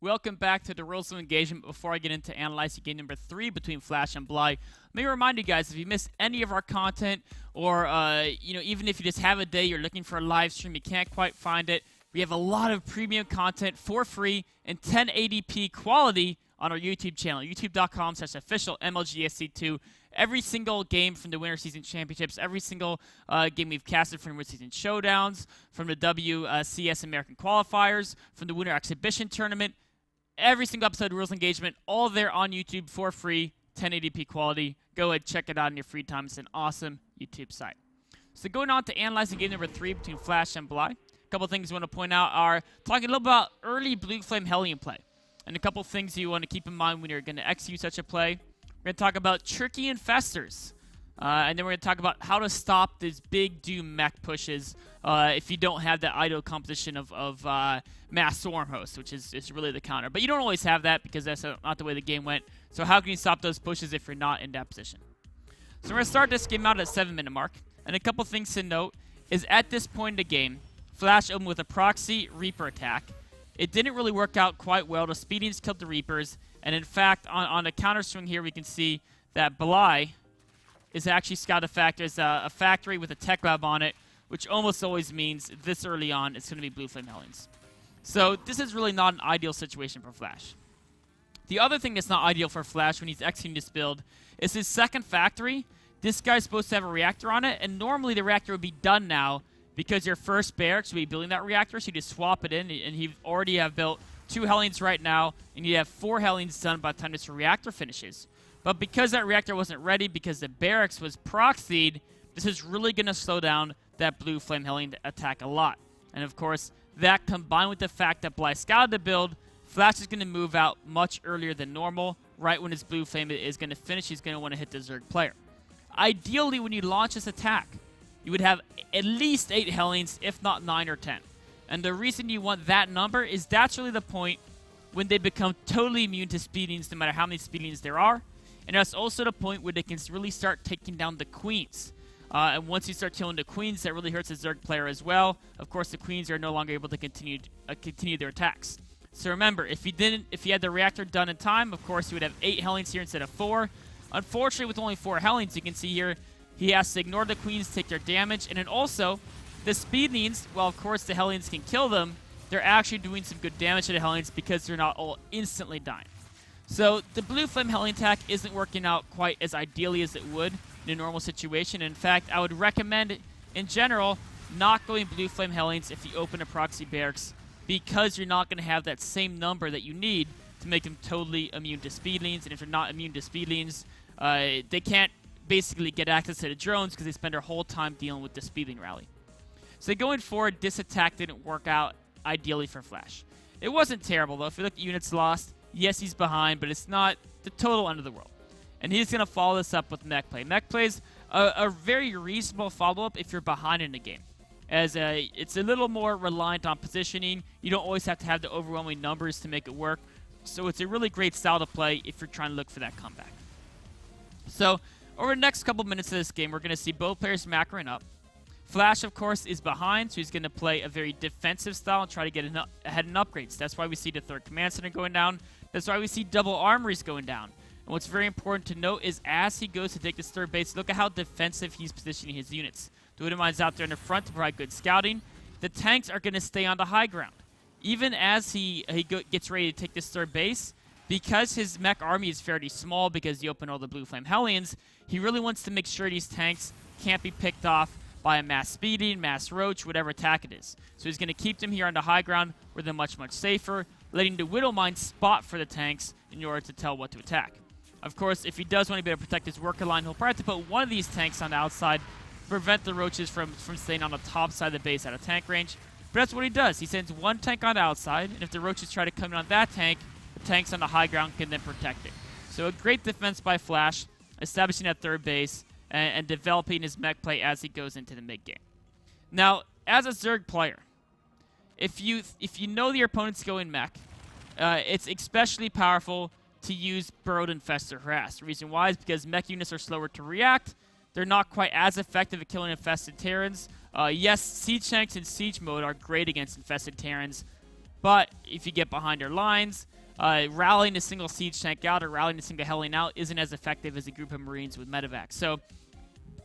Welcome back to the rules of engagement. Before I get into analyzing game number 3 between Flash and Bly, let me remind you guys, if you missed any of our content, or even if you just have a day you're looking for a live stream, you can't quite find it, we have a lot of premium content for free in 1080p quality on our YouTube channel, youtube.com/official MLGSC2. Every single game from the Winter Season Championships, every single game we've casted from Winter Season Showdowns, from the WCS American Qualifiers, from the Winter Exhibition Tournament, every single episode of Rules Engagement, all there on YouTube for free, 1080p quality. Go ahead, check it out in your free time. It's an awesome YouTube site. So going on to analyzing game number 3 between Flash and Bly, a couple things I want to point out are talking a little about early Blue Flame Hellion play, and a couple things you want to keep in mind when you're going to execute such a play. We're going to talk about tricky infestors, and then we're going to talk about how to stop these big Doom mech pushes if you don't have that idle composition of mass swarm hosts, which is really the counter. But you don't always have that because that's not the way the game went. So how can you stop those pushes if you're not in that position? So we're going to start this game out at 7-minute mark, and a couple things to note is at this point in the game, Flash opened with a proxy Reaper attack. It didn't really work out quite well. The speedings killed the Reapers. And in fact, on a counter swing here, we can see that Bly is actually scouted as a factory with a tech lab on it, which almost always means this early on it's going to be Blue Flame Hellions. So this is really not an ideal situation for Flash. The other thing that's not ideal for Flash when he's executing this build is his second factory. This guy's supposed to have a reactor on it, and normally the reactor would be done now because your first barracks will be building that reactor, so you just swap it in, and you already have built 2 Hellions right now, and you have 4 Hellions done by the time this reactor finishes. But because that reactor wasn't ready, because the barracks was proxied, this is really going to slow down that Blue Flame Hellion attack a lot. And of course, that combined with the fact that Bly scouted the build, Flash is going to move out much earlier than normal. Right when his Blue Flame is going to finish, he's going to want to hit the Zerg player. Ideally, when you launch this attack, you would have at least 8 Hellions, if not 9 or 10. And the reason you want that number is that's really the point when they become totally immune to speedings, no matter how many speedings there are. And that's also the point where they can really start taking down the queens. And once you start killing the queens, that really hurts the Zerg player as well. Of course, the queens are no longer able to continue their attacks. So remember, if you had the reactor done in time, of course, you would have 8 Hellions here instead of 4. Unfortunately, with only 4 Hellions, you can see here, he has to ignore the queens, take their damage, and then also, the speedlings, while of course the Hellions can kill them, they're actually doing some good damage to the Hellions because they're not all instantly dying. So the Blue Flame Hellion attack isn't working out quite as ideally as it would in a normal situation. In fact, I would recommend, in general, not going Blue Flame Hellions if you open a proxy barracks because you're not going to have that same number that you need to make them totally immune to speedlings. And if they're not immune to speedlings, they can't basically get access to the drones because they spend their whole time dealing with the speedling rally. So going forward, this attack didn't work out ideally for Flash. It wasn't terrible, though. If you look at units lost, yes, he's behind, but it's not the total end of the world. And he's going to follow this up with mech play. Mech play is a very reasonable follow-up if you're behind in the game, as it's a little more reliant on positioning. You don't always have to have the overwhelming numbers to make it work. So it's a really great style to play if you're trying to look for that comeback. So over the next couple minutes of this game, we're going to see both players macroing up. Flash, of course, is behind, so he's going to play a very defensive style and try to get ahead in upgrades. That's why we see the 3rd Command Center going down. That's why we see double armories going down. And what's very important to note is as he goes to take this 3rd base, look at how defensive he's positioning his units. The Widowmine's out there in the front to provide good scouting. The tanks are going to stay on the high ground. Even as he gets ready to take this 3rd base, because his mech army is fairly small because he opened all the Blue Flame Hellions, he really wants to make sure these tanks can't be picked off by a mass speeding, mass roach, whatever attack it is. So he's going to keep them here on the high ground where they're much, much safer, letting the Widowmine spot for the tanks in order to tell what to attack. Of course, if he does want to be able to protect his worker line, he'll probably have to put one of these tanks on the outside to prevent the roaches from staying on the top side of the base out of tank range. But that's what he does. He sends one tank on the outside, and if the roaches try to come in on that tank, the tanks on the high ground can then protect it. So a great defense by Flash, establishing that 3rd base, and developing his mech play as he goes into the mid-game. Now, as a Zerg player, if you know the opponent's going mech, it's especially powerful to use Burrowed Infestor Harass. The reason why is because mech units are slower to react. They're not quite as effective at killing infested Terrans. Yes, siege tanks in siege mode are great against infested Terrans, But if you get behind your lines, rallying a single siege tank out or rallying a single Hellion out isn't as effective as a group of Marines with medevac. So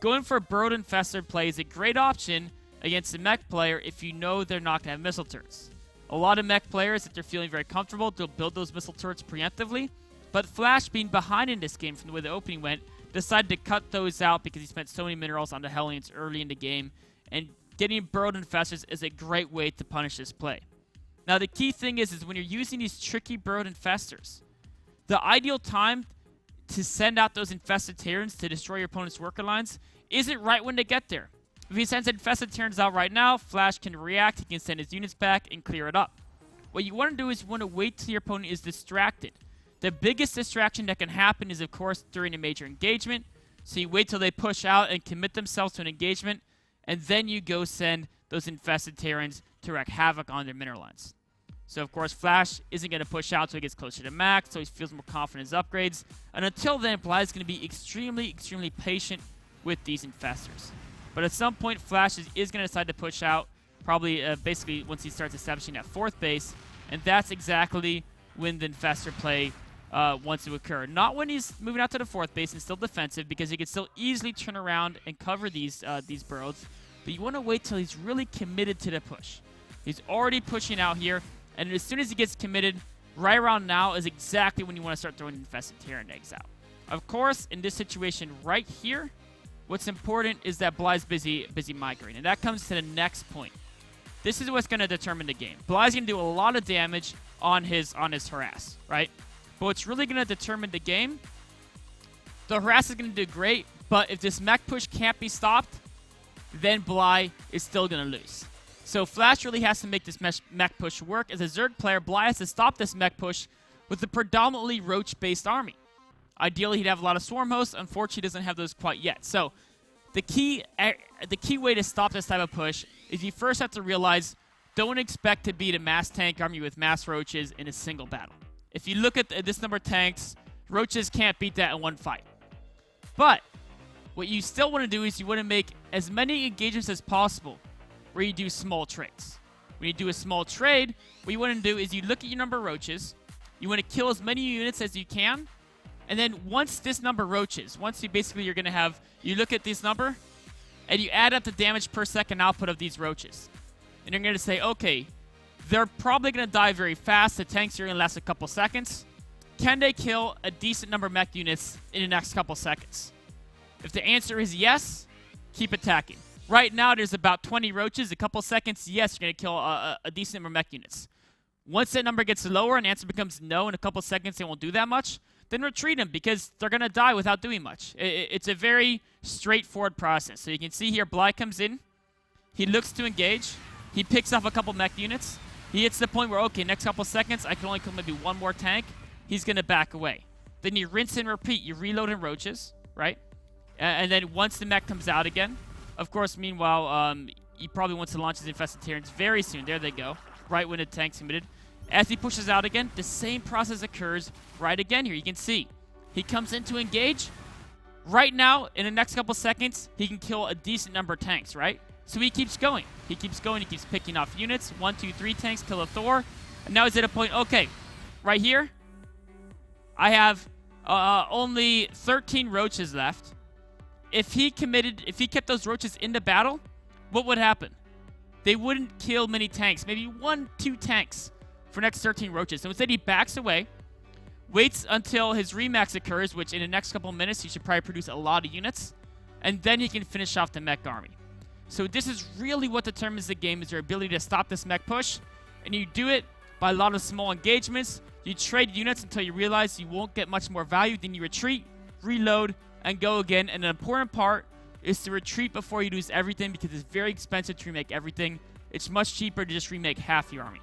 going for a Burrowed Infestor play is a great option against a mech player if you know they're not going to have missile turrets. A lot of mech players, if they're feeling very comfortable, they'll build those missile turrets preemptively. But Flash, being behind in this game from the way the opening went, decided to cut those out because he spent so many minerals on the Hellions early in the game. And getting Burrowed Infestors is a great way to punish this play. Now, the key thing is when you're using these tricky Burrowed Infestors, the ideal time to send out those Infested Terrans to destroy your opponent's worker lines isn't right when they get there. If he sends Infested Terrans out right now, Flash can react, he can send his units back and clear it up. What you want to do is you want to wait till your opponent is distracted. The biggest distraction that can happen is, of course, during a major engagement. So you wait till they push out and commit themselves to an engagement, and then you go send those Infested Terrans to wreak havoc on their mineral lines. So, of course, Flash isn't going to push out until he gets closer to max, so he feels more confident in his upgrades. And until then, Bly is going to be extremely, extremely patient with these Infestors. But at some point, Flash is going to decide to push out, probably basically once he starts establishing that 4th base. And that's exactly when the Infestor play wants to occur. Not when he's moving out to the 4th base and still defensive, because he can still easily turn around and cover these burrows. But you want to wait till he's really committed to the push. He's already pushing out here, and as soon as he gets committed, right around now is exactly when you want to start throwing Infested Terran eggs out. Of course, in this situation right here, what's important is that Bly's busy migrating, and that comes to the next point. This is what's going to determine the game. Bly's going to do a lot of damage on his harass, right? But what's really going to determine the game, the harass is going to do great, but if this mech push can't be stopped, then Bly is still going to lose. So Flash really has to make this mech push work. As a Zerg player, Bly has to stop this mech push with a predominantly Roach-based army. Ideally, he'd have a lot of Swarm hosts. Unfortunately, he doesn't have those quite yet. So the key way to stop this type of push is you first have to realize, don't expect to beat a mass tank army with mass Roaches in a single battle. If you look at this number of tanks, Roaches can't beat that in one fight. But what you still want to do is you want to make as many engagements as possible where you do small trades. When you do a small trade, what you want to do is you look at your number of Roaches, you want to kill as many units as you can, and then once this number Roaches, you're going to have, you look at this number, and you add up the damage per second output of these Roaches. And you're going to say, okay, they're probably going to die very fast. The tanks are going to last a couple seconds. Can they kill a decent number of mech units in the next couple seconds? If the answer is yes, keep attacking. Right now, there's about 20 Roaches. A couple seconds, yes, you're going to kill a decent number of mech units. Once that number gets lower and the answer becomes no, in a couple seconds they won't do that much, then retreat them because they're going to die without doing much. It's a very straightforward process. So you can see here, Bly comes in. He looks to engage. He picks off a couple mech units. He hits the point where, okay, next couple seconds, I can only kill maybe one more tank. He's going to back away. Then you rinse and repeat. You reload in Roaches, right? And then once the mech comes out again, of course, meanwhile, he probably wants to launch his Infested Terrans very soon. There they go. Right when the tank's committed. As he pushes out again, the same process occurs right again here. You can see he comes in to engage. Right now, in the next couple seconds, he can kill a decent number of tanks, right? So he keeps going. He keeps going. He keeps picking off units. 1, 2, 3 tanks, kill a Thor. And now he's at a point, okay, right here, I have only 13 Roaches left. If he kept those Roaches in the battle, what would happen? They wouldn't kill many tanks. Maybe 1, 2 tanks for next 13 Roaches. So instead he backs away, waits until his remax occurs, which in the next couple of minutes he should probably produce a lot of units, and then he can finish off the mech army. So this is really what determines the game, is your ability to stop this mech push, and you do it by a lot of small engagements. You trade units until you realize you won't get much more value, then you retreat, reload, and go again. And an important part is to retreat before you lose everything, because it's very expensive to remake everything. It's much cheaper to just remake half your army.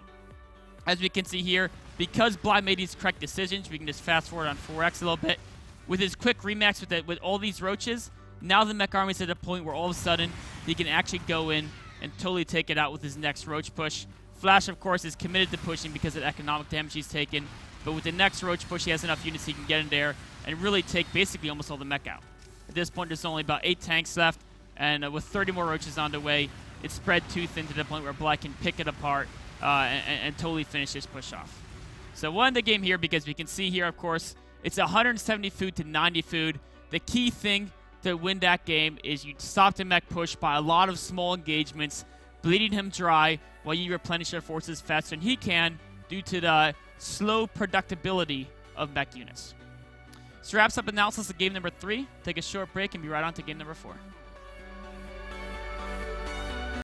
As we can see here, because Bly made these correct decisions, we can just fast forward on 4x a little bit. With his quick remax with all these Roaches, now the mech army is at a point where all of a sudden he can actually go in and totally take it out with his next Roach push. Flash, of course, is committed to pushing because of the economic damage he's taken. But with the next Roach push, he has enough units he can get in there and really take basically almost all the mech out. At this point, there's only about 8 tanks left, and with 30 more Roaches on the way, it's spread too thin to the point where Bly can pick it apart and totally finish this push off. So won the game here because we can see here, of course, it's 170 food to 90 food. The key thing to win that game is you stop the mech push by a lot of small engagements, bleeding him dry while you replenish your forces faster than he can due to the slow productibility of mech units. So wraps up analysis of game number 3. Take a short break and be right on to game number 4.